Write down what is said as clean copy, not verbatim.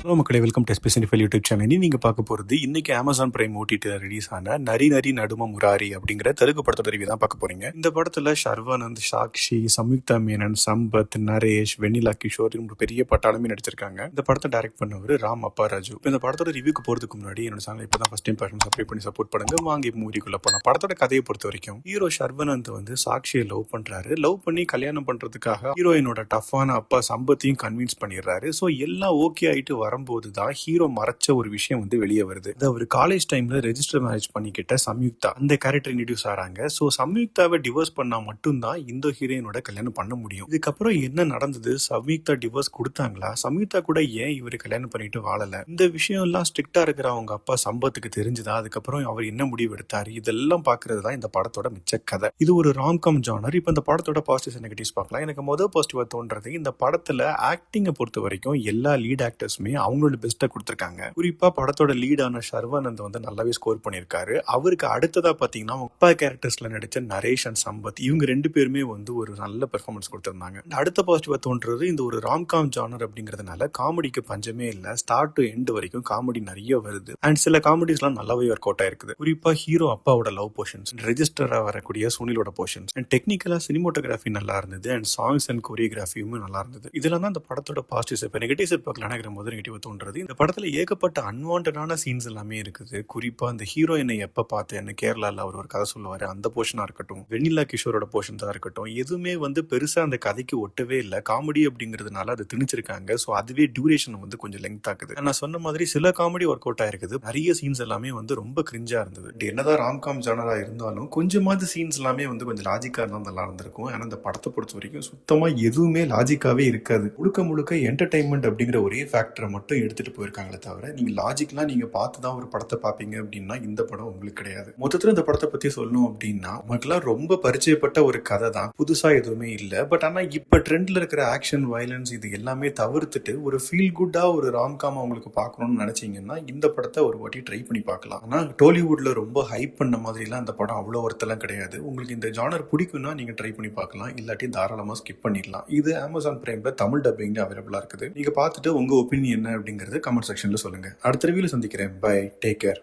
Hello மக்களே, welcome to specify YouTube channel. நீங்க பார்க்க போறது இன்னைக்கு அமேசான் பிரைம் ஓடிடி ரிலீஸ் ஆன நரி நரி நடும முராரி அப்படிங்கிற தெலுங்கு படத்தோட ரிவ்யூ தான் பார்க்க போறீங்க. இந்த படத்துல ஷர்வானந்த், சாக்ஷி, சம்யுக்தா மேனன், சம்பத், நரேஷ், வெண்ணிலா கிஷோர் ஒரு பெரிய பட்டாளமே நடிச்சிருக்காங்க. இந்த படத்தை டைரக்ட் பண்ணவர் ராம் அப்பாராஜு. இந்த படத்தோட ரிவ்யூக்கு போறதுக்கு முன்னாடி என்னோட சேனல் இப்பதான் ஃபர்ஸ்ட் டைம் பார்க்கணும், சப்ஸ்கிரைப் பண்ணி சப்போர்ட் பண்ணுங்க. வாங்கி மூவிக்குள்ள போனா படத்தோட கதையை பொறுத்த வரைக்கும் ஹீரோ ஷர்வானந்த் சாக்ஷியை லவ் பண்றாரு. லவ் பண்ணி கல்யாணம் பண்றதுக்காக ஹீரோயினோட டஃப்பான அப்பா சம்பத்தையும் கன்வின்ஸ் பண்ணிடுறாரு. ஸோ எல்லாம் ஓகே ஆயிட்டு வரும்போது தான் ஹீரோ மறைச்ச ஒரு விஷயம் வெளியே வருது. அவர் காலேஜ் டைம்ல ரெஜிஸ்டர் மேரேஜ் பண்ணிக்கிட்ட சம்யுக்தா அந்த கேரக்டர் இன்ட்ரடியூஸ் ஆறாங்க. ஸோ சம்யுக்தாவை டிவோர்ஸ் பண்ணா மட்டும்தான் இந்த ஹீரோயினோட கல்யாணம் பண்ண முடியும். இதுக்கப்புறம் என்ன நடந்தது? சம்யுக்தா டிவோர்ஸ் கொடுத்தாங்களா? சம்யுக்தா கூட ஏன் இவர் கல்யாணம் பண்ணிட்டு வாழல? இந்த விஷயம் எல்லாம் ஸ்ட்ரிக்டா இருக்கிற அவங்க அப்பா சம்பத்துக்கு தெரிஞ்சுதா? அதுக்கப்புறம் அவர் என்ன முடிவு எடுத்தாரு? இதெல்லாம் பாக்குறது தான் இந்த படத்தோட மிச்ச கதை. இது ஒரு ராம்காம் ஜானர். இப்ப இந்த படத்தோட பாசிட்டிவ்ஸ் நெகட்டிவ்ஸ் பார்க்கலாம். எனக்கு முதல் பாசிட்டிவா தோன்றது, இந்த படத்துல ஆக்டிங்கை பொறுத்த வரைக்கும் எல்லா லீட் ஆக்டர்ஸுமே அவங்களோட பெஸ்ட்டை கொடுத்திருக்காங்க. குறிப்பா படத்தோட லீடான ஷர்வானந்த் நல்லாவே ஸ்கோர் பண்ணியிருக்காரு. அவருக்கு அடுத்ததா பாத்தீங்கன்னா அப்பா கேரக்டர்ஸ்ல நடிச்ச நரேஷ் அண்ட் சம்பத், இவங்க ரெண்டு பேருமே ஒரு நல்ல பெர்ஃபார்மன்ஸ் கொடுத்திருந்தாங்க. அடுத்த பாசிட்டிவா தோன்றது, இந்த ஒரு ராம்காம் ஜானர் அப்படிங்கிறதுனால காமெடிக்கு பஞ்சமே இல்ல. ஸ்டார்ட் டு எண்ட் வரைக்கும் காமெடி நிறைய வருது. அண்ட் சில காமெடிஸ் எல்லாம் நல்லாவே ஒர்க் அவுட் ஆயிருக்குது. குறிப்பா ஹீரோ அப்பாவோட லவ் போர்ஷன்ஸ், ரெஜிஸ்டரா வரக்கூடிய சுனிலோட போர்ஷன்ஸ், அண்ட் டெக்னிக்கலா சினிமோட்டோகிராஃபி நல்லா இருந்தது. அண்ட் சாங்ஸ் அண்ட் கோரியோகிராஃபியும் நல்லா இருந்தது. இதெல்லாம் தான் இந்த படத்தோட பாசிட்டிவ்ஸ். இப்ப நெகட்டிவ்ஸ் பார்க்கலாம். நெகட்டிவா தோன்றது, இந்த படத்துல ஏகப்பட்ட அன்வான்டான சீன்ஸ் எல்லாமே இருக்குது. குறிப்பா அந்த ஹீரோயினை எப்ப பார்த்தேன்னு கேரளால அவர் ஒரு கதை சொல்லுவாரு, அந்த போர்ஷனா இருக்கட்டும், வெண்ணிலா கிஷோரோட போர்ஷன்ஸா இருக்கட்டும், எதுவுமே பெருசா அந்த கதைக்கு ஒட்டவே இல்லை. காமெடி அப்படிங்கிறதுனால அது திணிச்சிருக்காங்க. ஸோ அதுவே டியூரேஷன் கொஞ்சம் லெங்த் ஆகுது. நான் சொன்ன மாதிரி சில காமெடி ஒர்க் அவுட் ஆயிருக்குது. நிறைய சீன்ஸ் எல்லாமே ரொம்ப கிரிஞ்சா இருந்தது. என்னதான் ராம்காம் ஜானரா இருந்தாலும் கொஞ்சமாவது சீன்ஸ் எல்லாமே கொஞ்சம் லாஜிக்கா இருந்தா நல்லா இருந்திருக்கும். ஆனா இந்த படத்தை பொறுத்த வரைக்கும் சுத்தமா எதுவுமே லாஜிக்காவே இருக்காது. முழுக்க முழுக்க என்டர்டைன்மெண்ட் அப்படிங்கிற ஒரே ஃபேக்டரை மட்டும் எடுத்துட்டு போயிருக்காங்களே தவிர, நீங்க லாஜிக்லாம் நீங்க பார்த்து தான் ஒரு படத்தை பார்ப்பீங்க அப்படின்னா இந்த படம் உங்களுக்கு கிடையாது. மொத்தத்துல இந்த படத்தை பத்தி சொல்லணும் அப்படின்னா, உங்களுக்குலாம் ரொம்ப பரிச்சயப்பட்ட ஒரு கதை தான், புதுசா எதுவுமே இல்லை. பட் ஆனா இப்ப ட்ரெண்ட்ல இருக்கிற ஆக்ஷன், வயலன்ஸ் இது எல்லாமே தவிர்த்துட்டு ஒரு ஃபீல் குட்டா ஒரு ராம்காம் உங்களுக்கு பார்க்கணும்னு நினைச்சீங்கன்னா இந்த படத்தை ஒரு வாட்டி ட்ரை பண்ணி பார்க்கலாம். ஆனா டோலிவுட்ல ரொம்ப ஹைப் பண்ண மாதிரிலாம் இந்த படம் அவ்வளோ ஒருத்தெல்லாம் கிடையாது. உங்களுக்கு இந்த ஜானர் பிடிக்கும்னா நீங்க ட்ரை பண்ணி பார்க்கலாம். இல்லாட்டி தாராளமா ஸ்கிப் பண்ணிடலாம். இது அமேசான் பிரைம்ல தமிழ் டப்பிங் அவைலபிளா இருக்குது. நீங்க பார்த்துட்டு உங்க ஒப்பீனியன் என்ன அப்படிங்கறது கமெண்ட் செக்ஷன்ல சொல்லுங்க. அடுத்த ரிவ்யூல சந்திக்கிறேன். Bye, take care.